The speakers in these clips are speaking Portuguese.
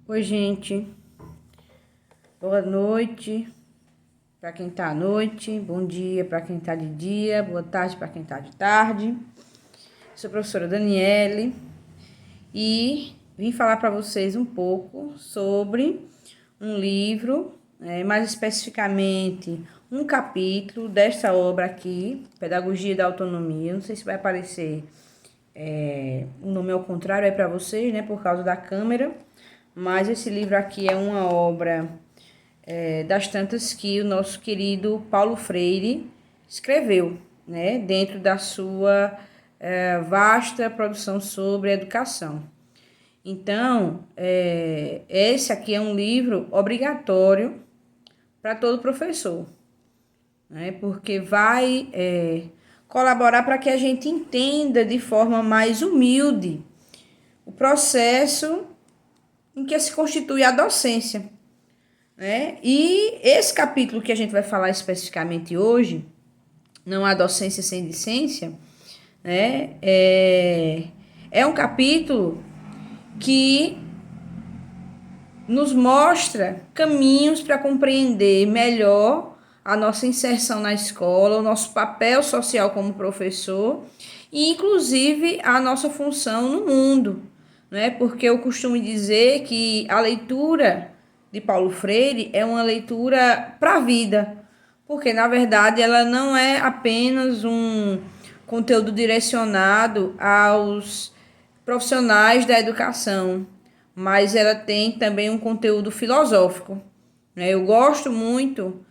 Oi, gente. Boa noite para quem está à noite, bom dia para quem está de dia, boa tarde para quem está de tarde. Sou a professora Daniele e vim falar para vocês um pouco sobre um livro, mais especificamente um capítulo desta obra aqui, Pedagogia da Autonomia. Não sei se vai aparecer o nome ao contrário aí para vocês, né, por causa da câmera, mas esse livro aqui é uma obra das tantas que o nosso querido Paulo Freire escreveu, né, dentro da sua vasta produção sobre educação. Então, esse aqui é um livro obrigatório para todo professor, né, porque vai colaborar para que a gente entenda de forma mais humilde o processo em que se constitui a docência, né? E esse capítulo que a gente vai falar especificamente hoje, Não há docência sem discência, né? É um capítulo que nos mostra caminhos para compreender melhor a nossa inserção na escola, o nosso papel social como professor e, inclusive, a nossa função no mundo, né? Porque eu costumo dizer que a leitura de Paulo Freire é uma leitura para a vida, porque, na verdade, ela não é apenas um conteúdo direcionado aos profissionais da educação, mas ela tem também um conteúdo filosófico, né? Eu gosto muito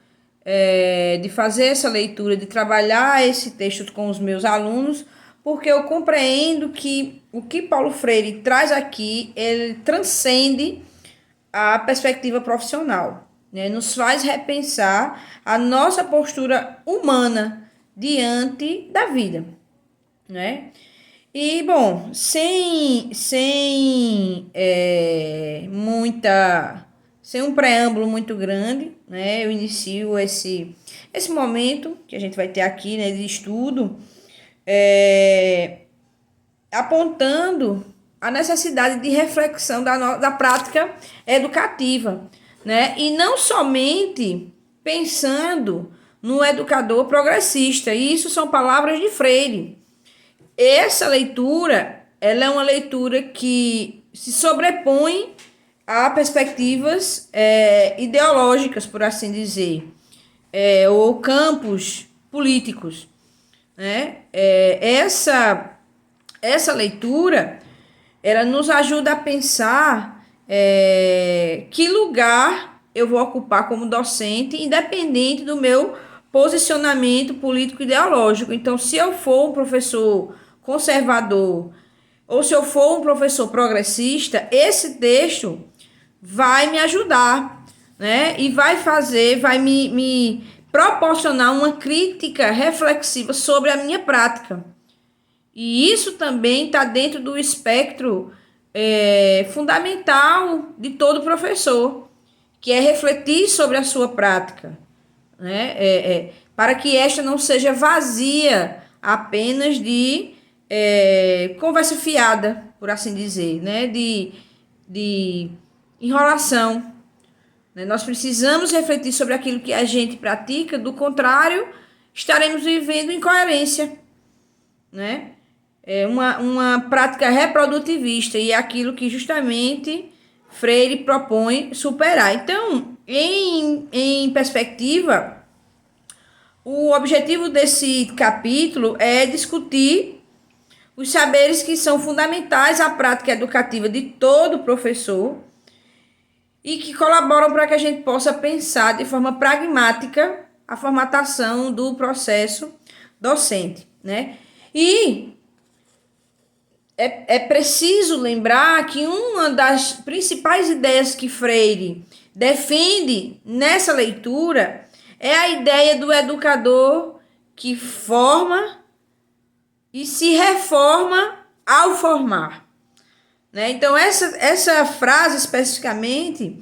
de fazer essa leitura, de trabalhar esse texto com os meus alunos, porque eu compreendo que o que Paulo Freire traz aqui, ele transcende a perspectiva profissional, né? Nos faz repensar a nossa postura humana diante da vida, né? E, bom, sem um preâmbulo muito grande, né? Eu inicio esse momento que a gente vai ter aqui, né, de estudo, apontando a necessidade de reflexão da prática educativa, né? E não somente pensando no educador progressista. E isso são palavras de Freire. Essa leitura, ela é uma leitura que se sobrepõe a perspectivas ideológicas, por assim dizer, ou campos políticos, né? Essa leitura, ela nos ajuda a pensar que lugar eu vou ocupar como docente, independente do meu posicionamento político ideológico. Então, se eu for um professor conservador ou se eu for um professor progressista, esse texto vai me ajudar, né? E vai me proporcionar uma crítica reflexiva sobre a minha prática. E isso também está dentro do espectro fundamental de todo professor, que é refletir sobre a sua prática, né? Para que esta não seja vazia apenas de conversa fiada, por assim dizer, né? De enrolação. Né? Nós precisamos refletir sobre aquilo que a gente pratica, do contrário, estaremos vivendo incoerência, né? Uma prática reprodutivista, e é aquilo que justamente Freire propõe superar. Então, em perspectiva, o objetivo desse capítulo é discutir os saberes que são fundamentais à prática educativa de todo professor e que colaboram para que a gente possa pensar de forma pragmática a formatação do processo docente, né? E é preciso lembrar que uma das principais ideias que Freire defende nessa leitura é a ideia do educador que forma e se reforma ao formar, né? Então, essa frase especificamente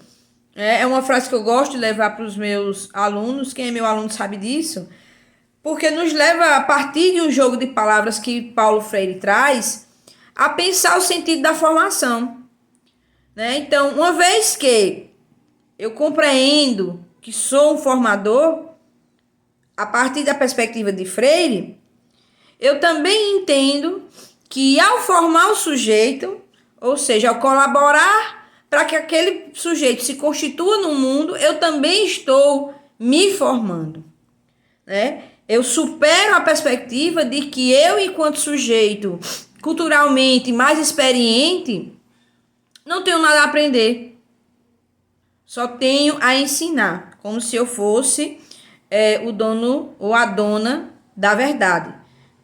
é uma frase que eu gosto de levar para os meus alunos. Quem é meu aluno sabe disso, porque nos leva, a partir de um jogo de palavras que Paulo Freire traz, a pensar o sentido da formação, né? Então, uma vez que eu compreendo que sou um formador, a partir da perspectiva de Freire, eu também entendo que ao formar o sujeito, ou seja, ao colaborar para que aquele sujeito se constitua no mundo, eu também estou me formando, né? Eu supero a perspectiva de que eu, enquanto sujeito culturalmente mais experiente, não tenho nada a aprender. Só tenho a ensinar, como se eu fosse o dono ou a dona da verdade,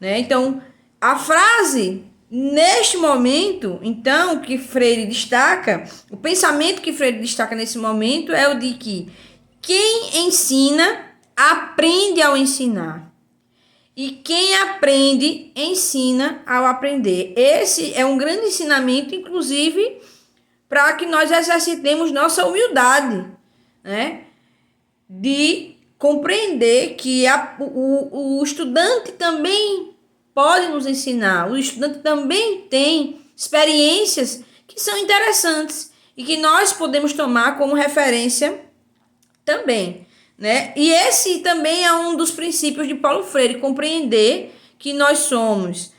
né? Então, a frase, neste momento, então, que Freire destaca, o pensamento que Freire destaca nesse momento é o de que quem ensina, aprende ao ensinar. E quem aprende, ensina ao aprender. Esse é um grande ensinamento, inclusive, para que nós exercitemos nossa humildade, né? De compreender que o estudante também pode nos ensinar, o estudante também tem experiências que são interessantes e que nós podemos tomar como referência também, né? E esse também é um dos princípios de Paulo Freire, compreender que nós somos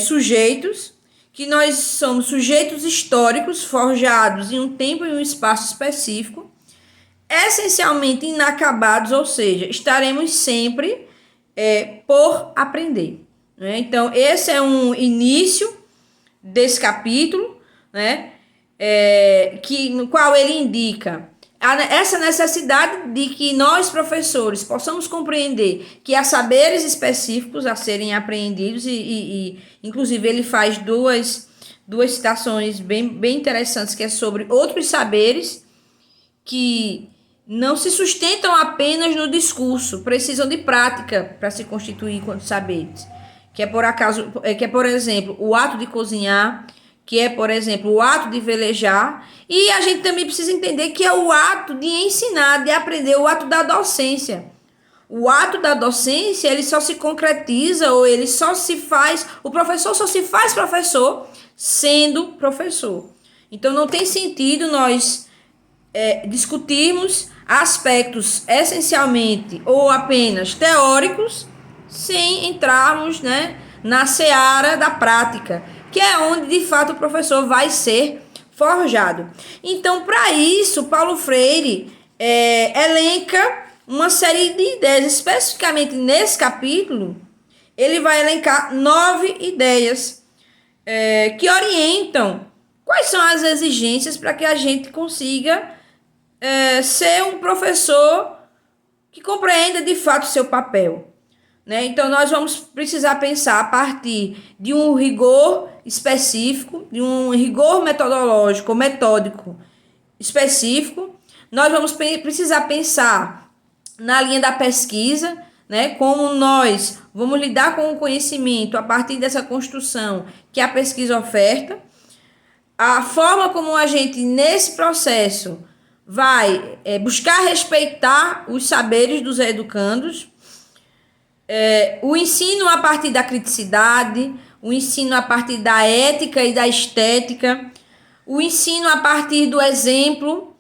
sujeitos, que nós somos sujeitos históricos forjados em um tempo e um espaço específico, essencialmente inacabados, ou seja, estaremos sempre por aprender, né? Então, esse é um início desse capítulo, né? No qual ele indica essa necessidade de que nós, professores, possamos compreender que há saberes específicos a serem apreendidos e inclusive, ele faz duas citações bem interessantes, que é sobre outros saberes que não se sustentam apenas no discurso, precisam de prática para se constituir enquanto saberes. Que é, por exemplo, o ato de cozinhar, que é, por exemplo, o ato de velejar, e a gente também precisa entender que é o ato de ensinar, de aprender, o ato da docência. O ato da docência, ele só se concretiza, ou ele só se faz, o professor só se faz professor sendo professor. Então, não tem sentido nós discutirmos aspectos essencialmente ou apenas teóricos, sem entrarmos, né, na seara da prática, que é onde de fato o professor vai ser forjado. Então, para isso, Paulo Freire elenca uma série de ideias, especificamente nesse capítulo, ele vai elencar 9 ideias que orientam quais são as exigências para que a gente consiga ser um professor que compreenda de fato o seu papel, né? Então, nós vamos precisar pensar a partir de um rigor específico, de um rigor metodológico, metódico específico. Nós vamos precisar pensar na linha da pesquisa, né? Como nós vamos lidar com o conhecimento a partir dessa construção que a pesquisa oferta. A forma como a gente, nesse processo, vai buscar respeitar os saberes dos educandos, o ensino a partir da criticidade, o ensino a partir da ética e da estética, o ensino a partir do exemplo,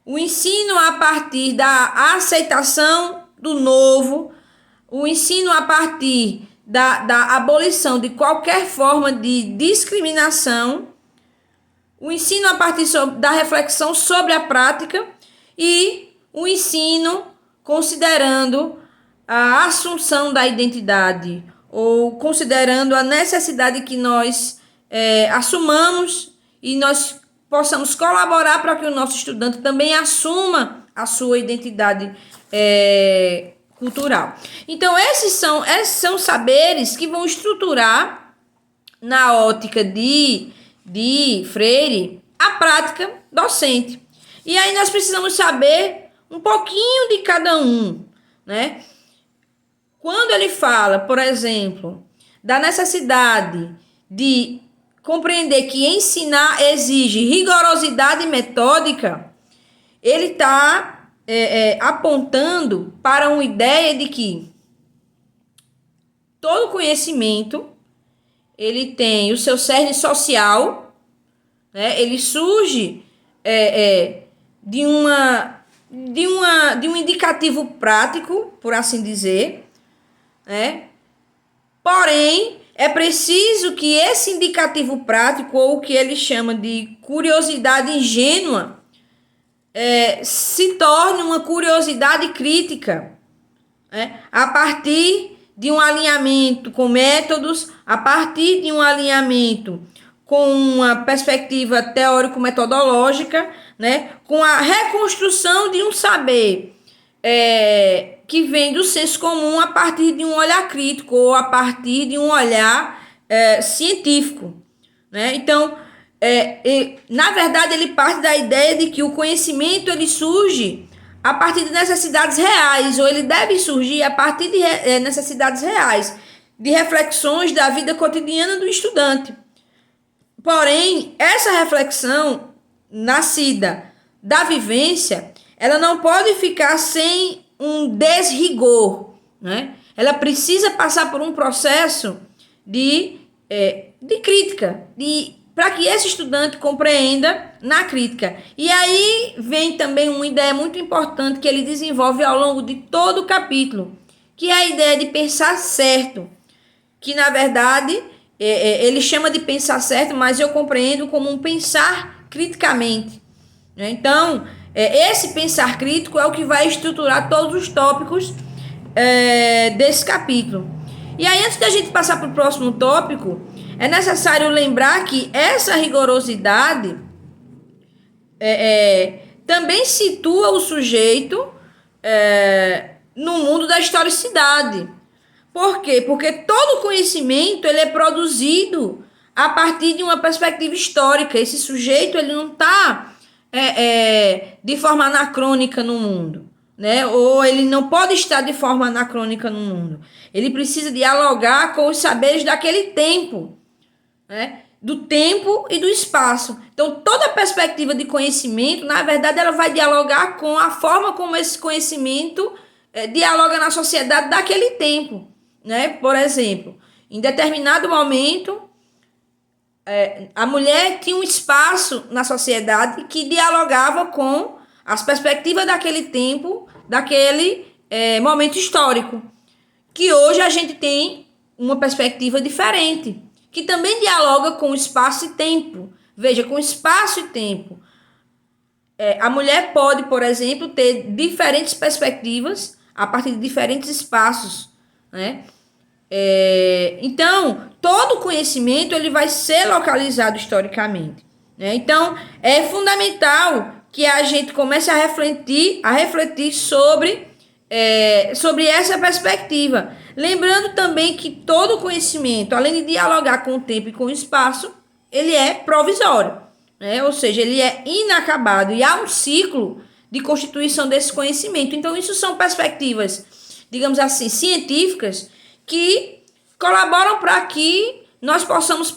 o ensino a partir da aceitação do novo, o ensino a partir da abolição de qualquer forma de discriminação, o ensino a partir da reflexão sobre a prática e o ensino considerando a assunção da identidade ou considerando a necessidade que nós assumamos e nós possamos colaborar para que o nosso estudante também assuma a sua identidade cultural. Então, esses são saberes que vão estruturar, na ótica de Freire, a prática docente. E aí nós precisamos saber um pouquinho de cada um, né? Quando ele fala, por exemplo, da necessidade de compreender que ensinar exige rigorosidade metódica, ele está apontando para uma ideia de que todo conhecimento ele tem o seu cerne social, né? Ele surge de um indicativo prático, por assim dizer, né? Porém, é preciso que esse indicativo prático, ou o que ele chama de curiosidade ingênua, se torne uma curiosidade crítica, né? A partir de um alinhamento com métodos, a partir de um alinhamento com uma perspectiva teórico-metodológica, né? Com a reconstrução de um saber que vem do senso comum a partir de um olhar crítico ou a partir de um olhar científico, né? Então, na verdade, ele parte da ideia de que o conhecimento ele surge a partir de necessidades reais, ou ele deve surgir a partir de necessidades reais, de reflexões da vida cotidiana do estudante. Porém, essa reflexão nascida da vivência, ela não pode ficar sem um desrigor, né? Ela precisa passar por um processo de crítica, para que esse estudante compreenda na crítica. E aí vem também uma ideia muito importante que ele desenvolve ao longo de todo o capítulo, que é a ideia de pensar certo, que na verdade ele chama de pensar certo, mas eu compreendo como um pensar criticamente, né? Então, esse pensar crítico é o que vai estruturar todos os tópicos desse capítulo. E aí, antes da gente passar para o próximo tópico, é necessário lembrar que essa rigorosidade também situa o sujeito no mundo da historicidade. Por quê? Porque todo conhecimento ele é produzido a partir de uma perspectiva histórica. Esse sujeito ele não está de forma anacrônica no mundo, né? Ou ele não pode estar de forma anacrônica no mundo. Ele precisa dialogar com os saberes daquele tempo, né? Do tempo e do espaço. Então, toda perspectiva de conhecimento, na verdade, ela vai dialogar com a forma como esse conhecimento dialoga na sociedade daquele tempo, né? Por exemplo, em determinado momento, a mulher tinha um espaço na sociedade que dialogava com as perspectivas daquele tempo, daquele momento histórico, que hoje a gente tem uma perspectiva diferente, que também dialoga com espaço e tempo. Veja, com espaço e tempo. A mulher pode, por exemplo, ter diferentes perspectivas a partir de diferentes espaços, né? Então, todo conhecimento ele vai ser localizado historicamente, né? Então, é fundamental que a gente comece a refletir sobre essa perspectiva. Lembrando também que todo conhecimento, além de dialogar com o tempo e com o espaço, ele é provisório, né? Ou seja, ele é inacabado e há um ciclo de constituição desse conhecimento. Então, isso são perspectivas, digamos assim, científicas, que colaboram para que nós possamos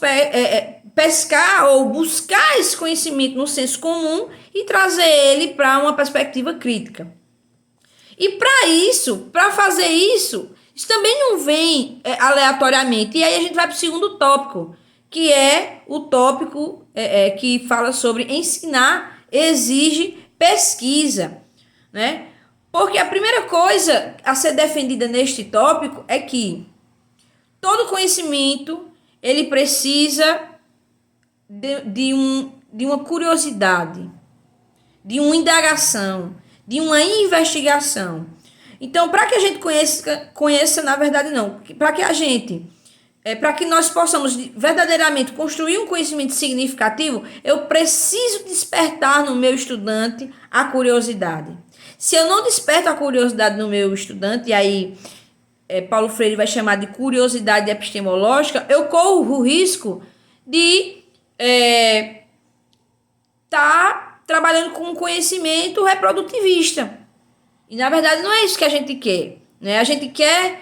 pescar ou buscar esse conhecimento no senso comum e trazer ele para uma perspectiva crítica. E para fazer isso também não vem aleatoriamente. E aí a gente vai para o segundo tópico, que é o tópico que fala sobre ensinar exige pesquisa, né? Porque a primeira coisa a ser defendida neste tópico é que todo conhecimento ele precisa de uma curiosidade, de uma indagação, de uma investigação. Então, para que a gente conheça, na verdade não, para que nós possamos verdadeiramente construir um conhecimento significativo, eu preciso despertar no meu estudante a curiosidade. Se eu não desperto a curiosidade no meu estudante, e aí Paulo Freire vai chamar de curiosidade epistemológica, eu corro o risco de estar trabalhando com um conhecimento reprodutivista. E, na verdade, não é isso que a gente quer, né? A gente quer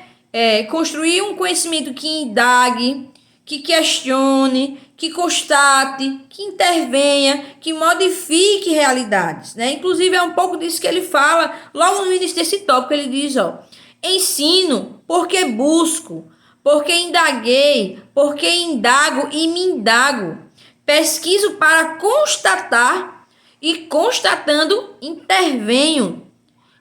construir um conhecimento que indague, que questione, que constate, que intervenha, que modifique realidades, né? Inclusive, é um pouco disso que ele fala logo no início desse tópico. Ele diz, ensino porque busco, porque indaguei, porque indago e me indago. pesquiso para constatar e constatando intervenho.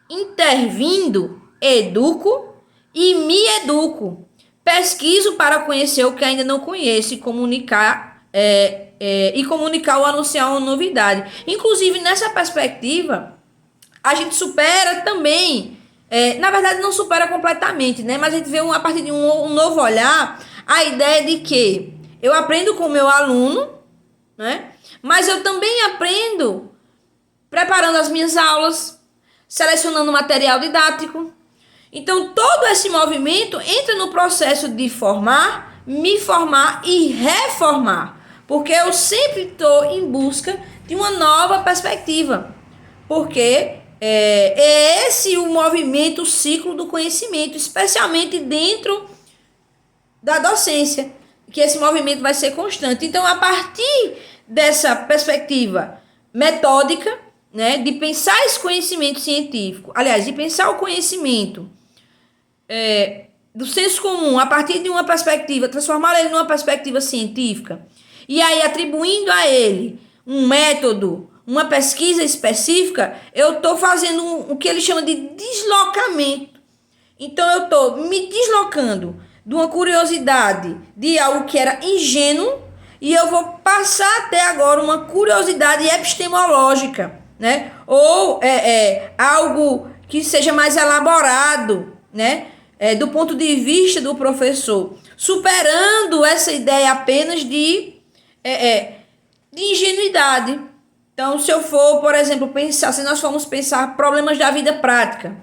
Intervindo, educo e me educo. Pesquiso para conhecer o que ainda não conheço e comunicar ou anunciar uma novidade. Inclusive, nessa perspectiva, a gente supera também, na verdade não supera completamente, né? Mas a gente vê a partir de um novo olhar, a ideia de que eu aprendo com o meu aluno, né? Mas eu também aprendo preparando as minhas aulas, selecionando material didático. Então, todo esse movimento entra no processo de formar, me formar e reformar. Porque eu sempre estou em busca de uma nova perspectiva. Porque é esse o movimento, o ciclo do conhecimento, especialmente dentro da docência, que esse movimento vai ser constante. Então, a partir dessa perspectiva metódica, né, de pensar esse conhecimento científico, aliás, de pensar o conhecimento do senso comum a partir de uma perspectiva, transformar ele numa perspectiva científica, e aí atribuindo a ele um método, uma pesquisa específica, eu estou fazendo o que ele chama de deslocamento. Então, eu estou me deslocando de uma curiosidade de algo que era ingênuo e eu vou passar até agora uma curiosidade epistemológica, né? Ou algo que seja mais elaborado, né? Do ponto de vista do professor, superando essa ideia apenas de ingenuidade. Então, se eu for, por exemplo, pensar, se nós formos pensar problemas da vida prática,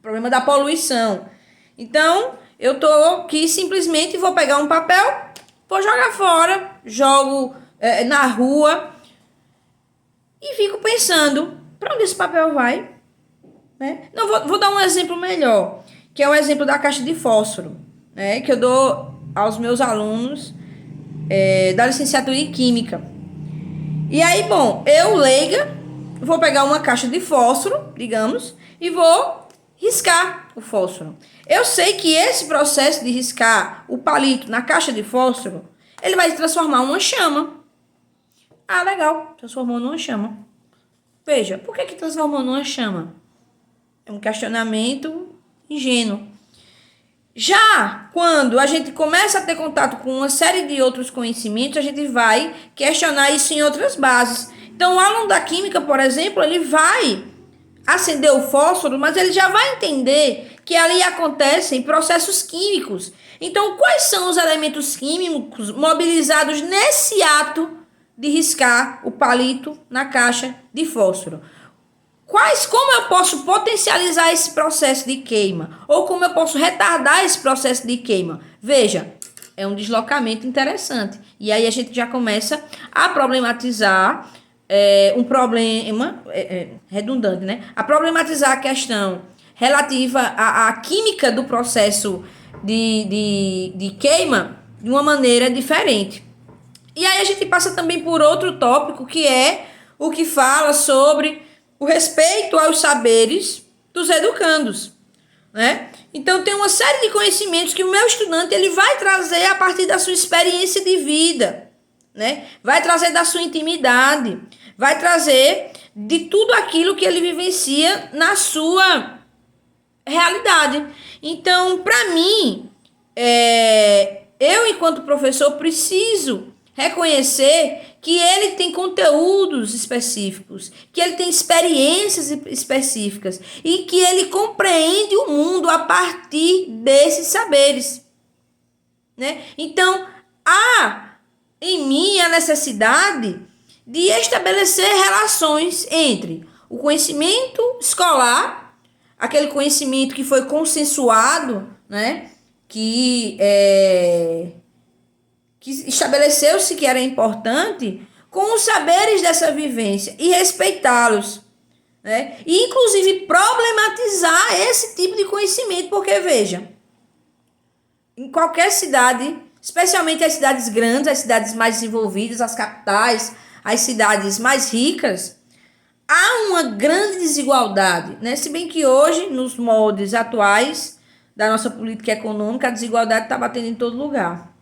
problema da poluição, então eu tô aqui simplesmente vou pegar um papel, vou jogar fora, jogo na rua e fico pensando, para onde esse papel vai? Né? Não, vou dar um exemplo melhor, que é o exemplo da caixa de fósforo, né? Que eu dou aos meus alunos da licenciatura em Química. E aí, bom, eu, leiga, vou pegar uma caixa de fósforo, digamos, e vou riscar o fósforo. Eu sei que esse processo de riscar o palito na caixa de fósforo, ele vai transformar uma chama. Ah, legal, transformou numa chama. Veja, por que transformou numa chama? É um questionamento ingênuo. Já quando a gente começa a ter contato com uma série de outros conhecimentos, a gente vai questionar isso em outras bases. Então, o aluno da química, por exemplo, ele vai acender o fósforo, mas ele já vai entender que ali acontecem processos químicos. Então, quais são os elementos químicos mobilizados nesse ato de riscar o palito na caixa de fósforo? Como eu posso potencializar esse processo de queima? Ou como eu posso retardar esse processo de queima? Veja, é um deslocamento interessante. E aí a gente já começa a problematizar um problema redundante, né? A problematizar a questão relativa à química do processo de queima de uma maneira diferente. E aí a gente passa também por outro tópico, que é o que fala sobre o respeito aos saberes dos educandos, né? Então, tem uma série de conhecimentos que o meu estudante ele vai trazer a partir da sua experiência de vida, né? Vai trazer da sua intimidade, vai trazer de tudo aquilo que ele vivencia na sua realidade. Então, para mim, eu, enquanto professor, preciso reconhecer que ele tem conteúdos específicos, que ele tem experiências específicas e que ele compreende o mundo a partir desses saberes, né? Então, há em mim a necessidade de estabelecer relações entre o conhecimento escolar, aquele conhecimento que foi consensuado, né? Que estabeleceu-se que era importante, com os saberes dessa vivência e respeitá-los, né? E, inclusive, problematizar esse tipo de conhecimento, porque, veja, em qualquer cidade, especialmente as cidades grandes, as cidades mais desenvolvidas, as capitais, as cidades mais ricas, há uma grande desigualdade, né? Se bem que hoje, nos moldes atuais da nossa política econômica, a desigualdade está batendo em todo lugar.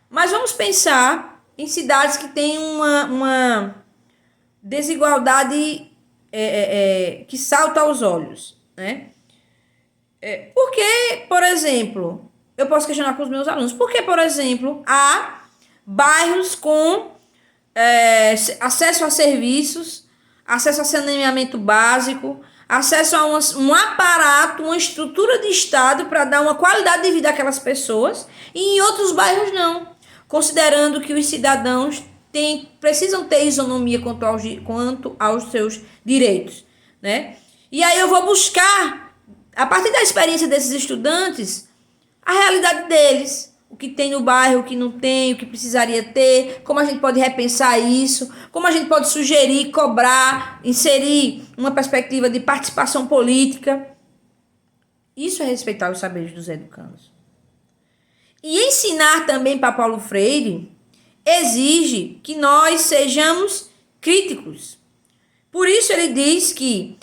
Mas vamos pensar em cidades que têm uma desigualdade que salta aos olhos, né? Porque, por exemplo, eu posso questionar com os meus alunos, porque, por exemplo, há bairros com acesso a serviços, acesso a saneamento básico, acesso a um aparato, uma estrutura de Estado para dar uma qualidade de vida àquelas pessoas, e em outros bairros não, considerando que os cidadãos precisam ter isonomia quanto aos seus direitos, né? E aí eu vou buscar, a partir da experiência desses estudantes, a realidade deles, o que tem no bairro, o que não tem, o que precisaria ter, como a gente pode repensar isso, como a gente pode sugerir, cobrar, inserir uma perspectiva de participação política. Isso é respeitar os saberes dos educandos. E ensinar também para Paulo Freire exige que nós sejamos críticos. Por isso ele diz que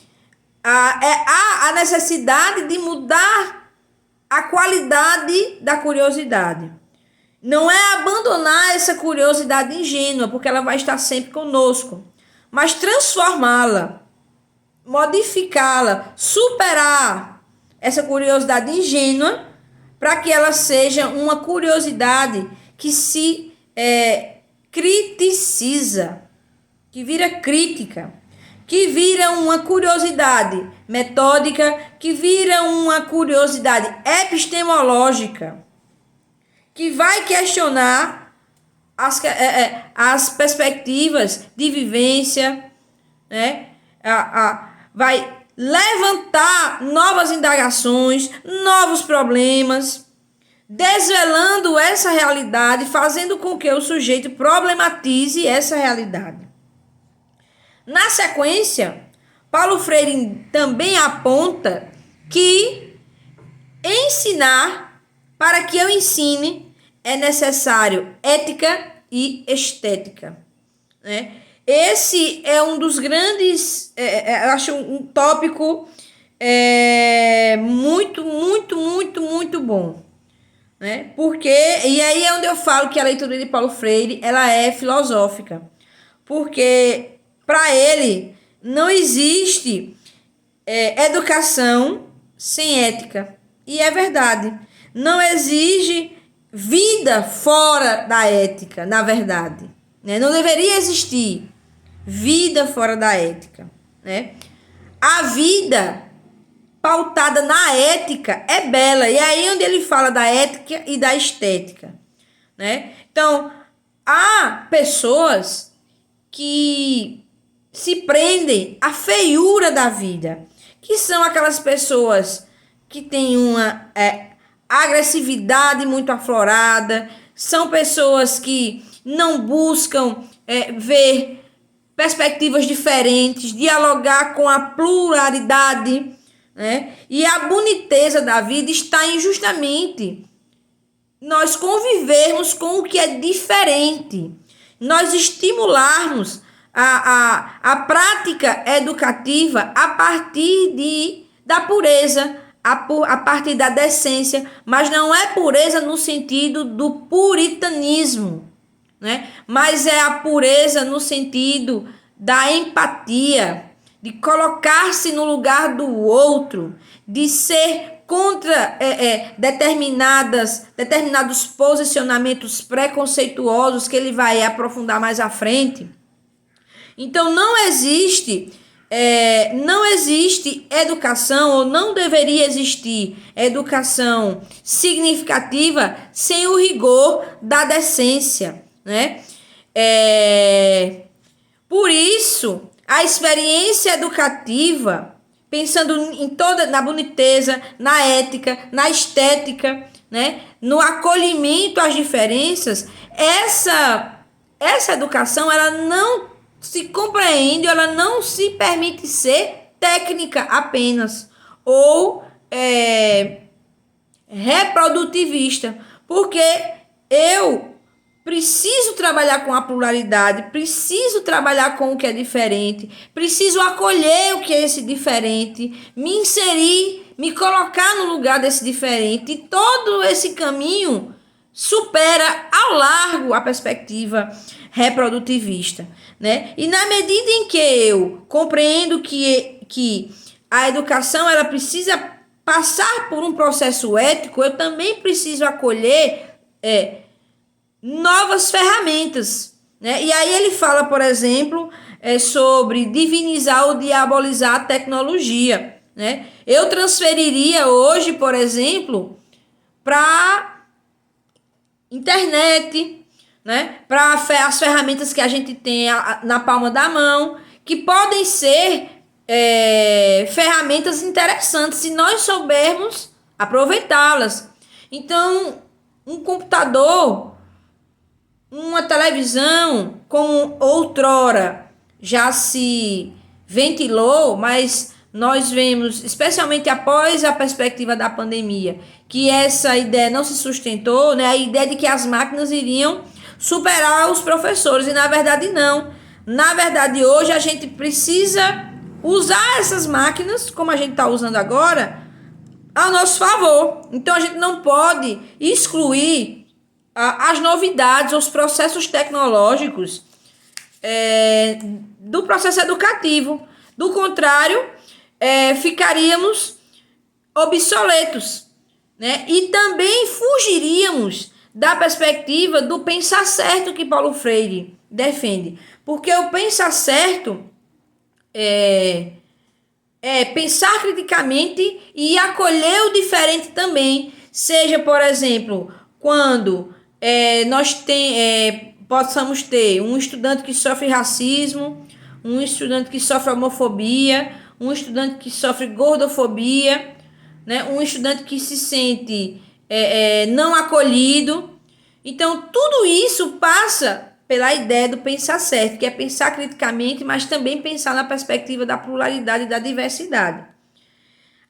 há a necessidade de mudar a qualidade da curiosidade. Não é abandonar essa curiosidade ingênua, porque ela vai estar sempre conosco, mas transformá-la, modificá-la, superar essa curiosidade ingênua para que ela seja uma curiosidade que se criticiza, que vira crítica, que vira uma curiosidade metódica, que vira uma curiosidade epistemológica, que vai questionar as perspectivas de vivência, né? Vai levantar novas indagações, novos problemas, desvelando essa realidade, fazendo com que o sujeito problematize essa realidade. Na sequência, Paulo Freire também aponta que ensinar, para que eu ensine, é necessário ética e estética, né? Esse é um dos grandes, eu acho um tópico muito bom, né? Porque, e aí é onde eu falo que a leitura de Paulo Freire, ela é filosófica, porque para ele não existe educação sem ética. E é verdade. Não exige vida fora da ética, na verdade, né? Não deveria existir vida fora da ética, né? A vida pautada na ética é bela. E é aí onde ele fala da ética e da estética, né? Então, há pessoas que se prendem à feiura da vida, que são aquelas pessoas que têm uma agressividade muito aflorada, são pessoas que não buscam ver perspectivas diferentes, dialogar com a pluralidade, né? E a boniteza da vida está em justamente nós convivermos com o que é diferente, nós estimularmos a prática educativa a partir da pureza, a partir da decência, mas não é pureza no sentido do puritanismo, né? Mas é a pureza no sentido da empatia, de colocar-se no lugar do outro, de ser contra determinados posicionamentos preconceituosos que ele vai aprofundar mais à frente. Então não existe educação, ou não deveria existir educação significativa sem o rigor da decência, né? Por isso, a experiência educativa, pensando na boniteza, na ética, na estética, né? No acolhimento às diferenças, essa educação, ela não se compreende, ela não se permite ser técnica apenas, ou reprodutivista, porque eu preciso trabalhar com a pluralidade, preciso trabalhar com o que é diferente, preciso acolher o que é esse diferente, me inserir, me colocar no lugar desse diferente, e todo esse caminho supera ao largo a perspectiva reprodutivista, né? E na medida em que eu compreendo que a educação ela precisa passar por um processo ético, eu também preciso acolher novas ferramentas, né? E aí ele fala, por exemplo, sobre divinizar ou diabolizar a tecnologia, né? Eu transferiria hoje, por exemplo, para internet, né? Para as ferramentas que a gente tem na palma da mão, que podem ser ferramentas interessantes se nós soubermos aproveitá-las. Então, um computador, uma televisão, como outrora já se ventilou, mas nós vemos, especialmente após a perspectiva da pandemia, que essa ideia não se sustentou, né? A ideia de que as máquinas iriam superar os professores, e na verdade não. Na verdade, hoje a gente precisa usar essas máquinas, como a gente está usando agora, a nosso favor. Então a gente não pode excluir as novidades, os processos tecnológicos do processo educativo. Do contrário, ficaríamos obsoletos, né? E também fugiríamos da perspectiva do pensar certo que Paulo Freire defende. Porque o pensar certo é pensar criticamente e acolher o diferente também. Seja, por exemplo, quando nós possamos ter um estudante que sofre racismo, um estudante que sofre homofobia, um estudante que sofre gordofobia, né? Um estudante que se sente não acolhido. Então, tudo isso passa pela ideia do pensar certo, que é pensar criticamente, mas também pensar na perspectiva da pluralidade e da diversidade.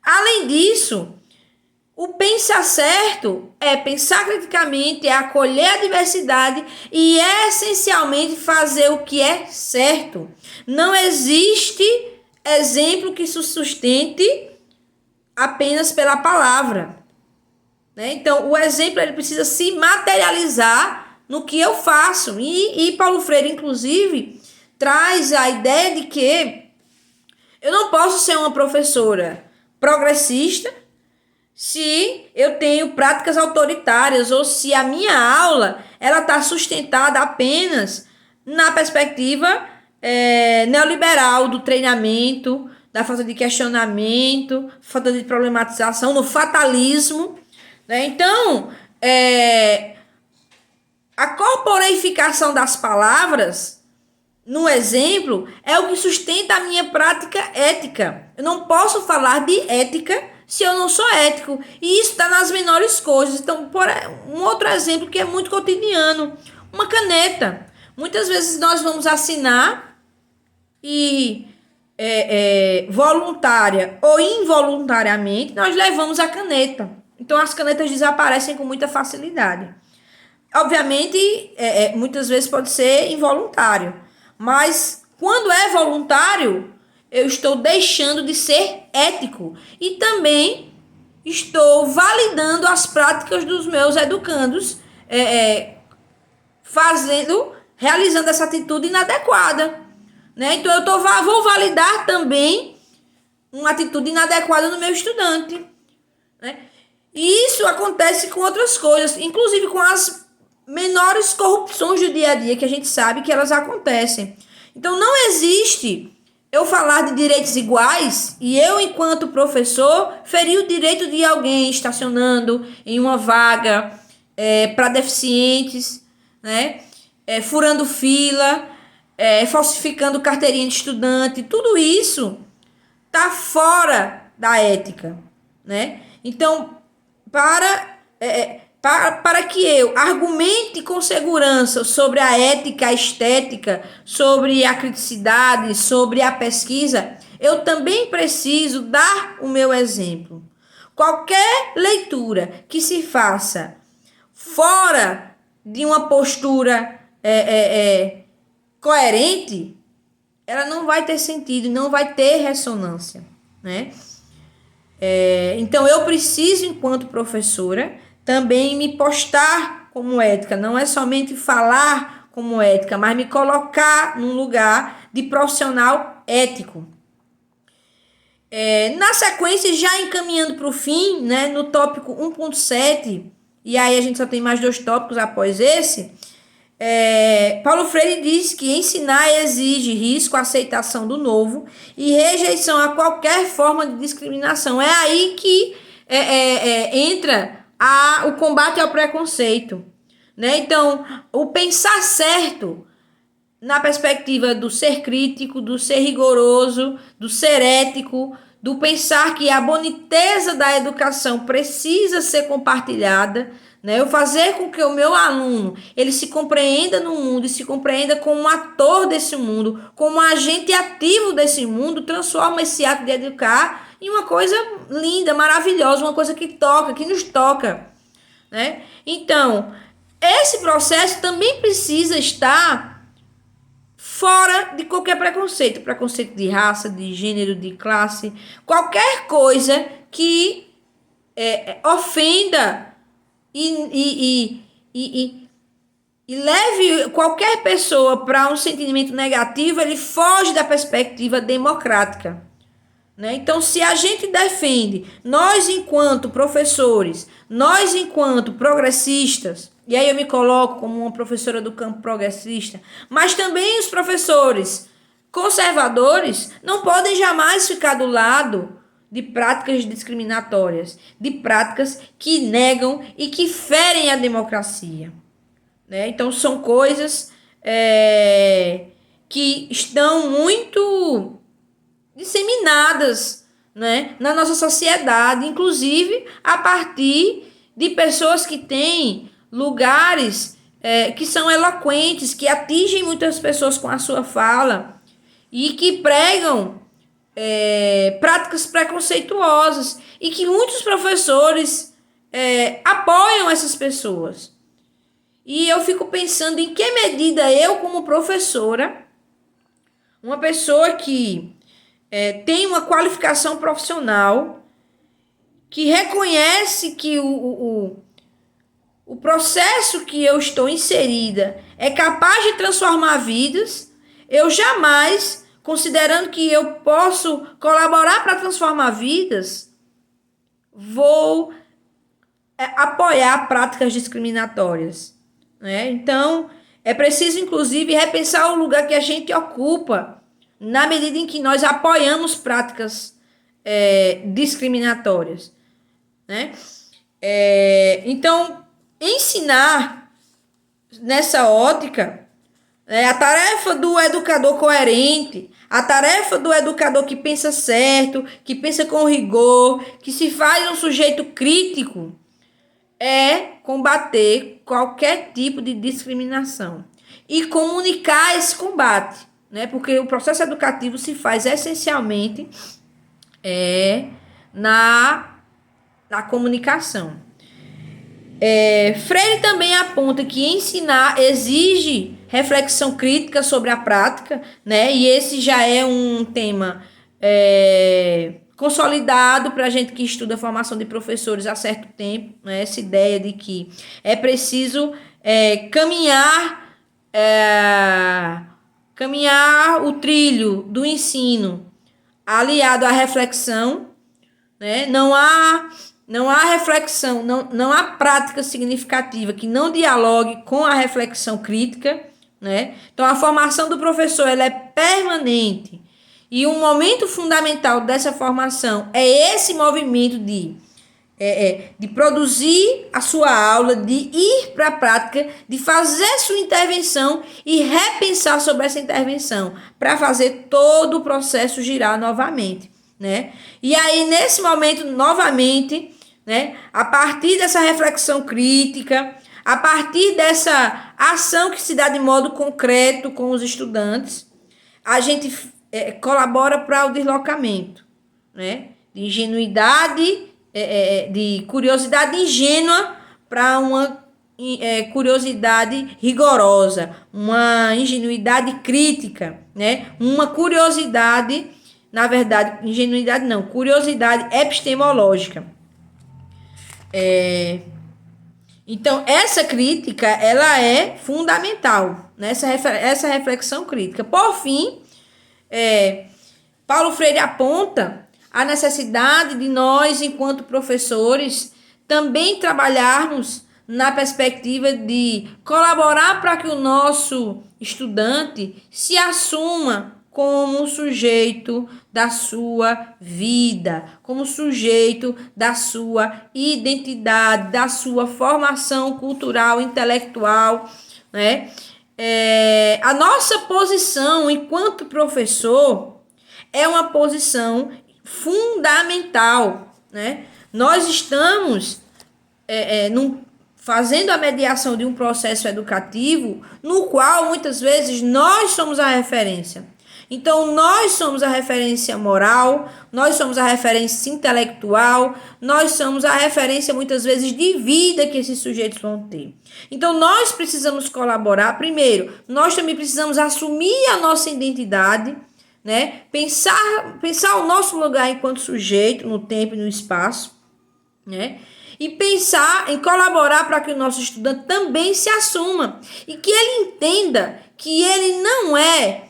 Além disso, o pensar certo é pensar criticamente, é acolher a diversidade e é essencialmente fazer o que é certo. Não existe exemplo que se sustente apenas pela palavra, né? Então, o exemplo ele precisa se materializar no que eu faço. E Paulo Freire, inclusive, traz a ideia de que eu não posso ser uma professora progressista se eu tenho práticas autoritárias ou se a minha aula ela está sustentada apenas na perspectiva neoliberal do treinamento, da falta de questionamento, falta de problematização, no fatalismo, né? Então, a corporeificação das palavras, no exemplo, é o que sustenta a minha prática ética. Eu não posso falar de ética se eu não sou ético. E isso está nas menores coisas. Então, um outro exemplo que é muito cotidiano, uma caneta. Muitas vezes nós vamos assinar e voluntária ou involuntariamente, nós levamos a caneta. Então, as canetas desaparecem com muita facilidade. Obviamente, muitas vezes pode ser involuntário, mas quando é voluntário, eu estou deixando de ser ético e também estou validando as práticas dos meus educandos, realizando essa atitude inadequada, né? Então, eu vou validar também uma atitude inadequada no meu estudante, né? E isso acontece com outras coisas, inclusive com as menores corrupções do dia a dia, que a gente sabe que elas acontecem. Então, não existe eu falar de direitos iguais e eu, enquanto professor, ferir o direito de alguém estacionando em uma vaga para deficientes, né? Furando fila, falsificando carteirinha de estudante. Tudo isso está fora da ética, né? Então, para que eu argumente com segurança sobre a ética, a estética, sobre a criticidade, sobre a pesquisa, eu também preciso dar o meu exemplo. Qualquer leitura que se faça fora de uma postura coerente, ela não vai ter sentido, não vai ter ressonância, né? Então, eu preciso, enquanto professora, também me postar como ética, não é somente falar como ética, mas me colocar num lugar de profissional ético. Na sequência, já encaminhando para o fim, né, no tópico 1.7, e aí a gente só tem mais 2 tópicos após esse, Paulo Freire diz que ensinar exige risco, aceitação do novo e rejeição a qualquer forma de discriminação. É aí que entra o combate ao preconceito, né? Então, o pensar certo na perspectiva do ser crítico, do ser rigoroso, do ser ético, do pensar que a boniteza da educação precisa ser compartilhada, né? Eu fazer com que o meu aluno ele se compreenda no mundo e se compreenda como um ator desse mundo, como um agente ativo desse mundo, transforma esse ato de educar em uma coisa linda, maravilhosa, uma coisa que toca, que nos toca, né? Então, esse processo também precisa estar fora de qualquer preconceito, preconceito de raça, de gênero, de classe, qualquer coisa que ofenda e leve qualquer pessoa para um sentimento negativo, ele foge da perspectiva democrática, né? Então, se a gente defende, nós enquanto professores, nós enquanto progressistas, e aí eu me coloco como uma professora do campo progressista, mas também os professores conservadores não podem jamais ficar do lado de práticas discriminatórias, de práticas que negam e que ferem a democracia, né? Então, são coisas que estão muito disseminadas, né, na nossa sociedade, inclusive a partir de pessoas que têm lugares que são eloquentes, que atingem muitas pessoas com a sua fala e que pregam práticas preconceituosas e que muitos professores apoiam essas pessoas. E eu fico pensando em que medida eu, como professora, uma pessoa que tem uma qualificação profissional, que reconhece que o processo que eu estou inserida é capaz de transformar vidas, eu jamais, considerando que eu posso colaborar para transformar vidas, vou apoiar práticas discriminatórias, né? Então, é preciso, inclusive, repensar o lugar que a gente ocupa, na medida em que nós apoiamos práticas discriminatórias, né? Então, ensinar nessa ótica, a tarefa do educador coerente, a tarefa do educador que pensa certo, que pensa com rigor, que se faz um sujeito crítico, é combater qualquer tipo de discriminação e comunicar esse combate, né? Porque o processo educativo se faz essencialmente na comunicação. Freire também aponta que ensinar exige reflexão crítica sobre a prática, né? E esse já é um tema consolidado para a gente que estuda a formação de professores há certo tempo, né? Essa ideia de que é preciso caminhar o trilho do ensino aliado à reflexão, né? Não há reflexão, não há prática significativa que não dialogue com a reflexão crítica, né? Então, a formação do professor ela é permanente. E um momento fundamental dessa formação é esse movimento de produzir a sua aula, de ir para a prática, de fazer sua intervenção e repensar sobre essa intervenção, para fazer todo o processo girar novamente, né? E aí, nesse momento, novamente, né, a partir dessa reflexão crítica, a partir dessa ação que se dá de modo concreto com os estudantes, a gente colabora para o deslocamento, né, de ingenuidade, de curiosidade ingênua para uma curiosidade rigorosa, uma ingenuidade crítica, né, uma curiosidade, na verdade, ingenuidade não, curiosidade epistemológica. Então, essa crítica, ela é fundamental, né? Essa reflexão crítica. Por fim, Paulo Freire aponta a necessidade de nós, enquanto professores, também trabalharmos na perspectiva de colaborar para que o nosso estudante se assuma como sujeito da sua vida, como sujeito da sua identidade, da sua formação cultural, intelectual, né? A nossa posição enquanto professor é uma posição fundamental, né? Nós estamos fazendo a mediação de um processo educativo no qual muitas vezes nós somos a referência. Então, nós somos a referência moral, nós somos a referência intelectual, nós somos a referência, muitas vezes, de vida que esses sujeitos vão ter. Então, nós precisamos colaborar. Primeiro, nós também precisamos assumir a nossa identidade, né? Pensar o nosso lugar enquanto sujeito, no tempo e no espaço, né? E pensar em colaborar para que o nosso estudante também se assuma e que ele entenda que ele não é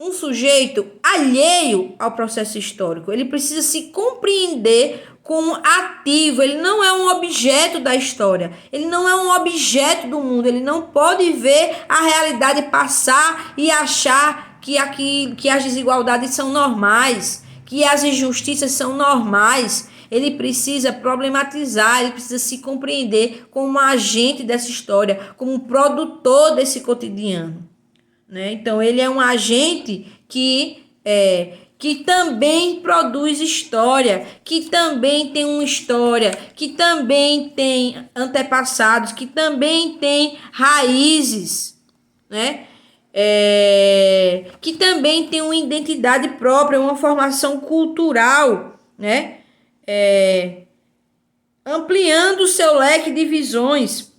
um sujeito alheio ao processo histórico. Ele precisa se compreender como ativo. Ele não é um objeto da história. Ele não é um objeto do mundo. Ele não pode ver a realidade passar e achar que as desigualdades são normais, que as injustiças são normais. Ele precisa problematizar, ele precisa se compreender como agente dessa história, como um produtor desse cotidiano. Né? Então, ele é um agente que também produz história, que também tem uma história, que também tem antepassados, que também tem raízes, né? Que também tem uma identidade própria, uma formação cultural, né? Ampliando o seu leque de visões.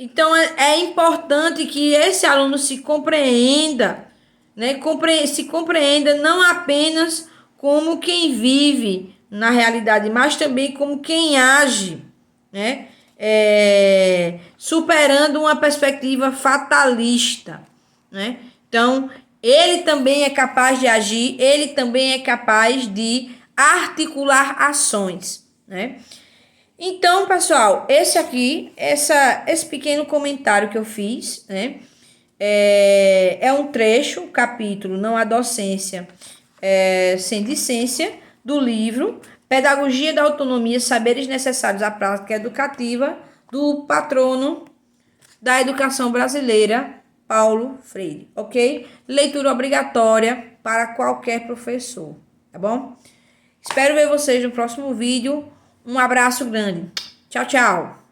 Então, é importante que esse aluno se compreenda, né? Se compreenda não apenas como quem vive na realidade, mas também como quem age, né? Superando uma perspectiva fatalista, né? Então, ele também é capaz de agir, ele também é capaz de articular ações, né? Então, pessoal, esse pequeno comentário que eu fiz, né? É um trecho, capítulo Não há docência sem discência, do livro Pedagogia da Autonomia, Saberes Necessários à Prática Educativa, do patrono da educação brasileira, Paulo Freire, ok? Leitura obrigatória para qualquer professor, tá bom? Espero ver vocês no próximo vídeo. Um abraço grande. Tchau, tchau.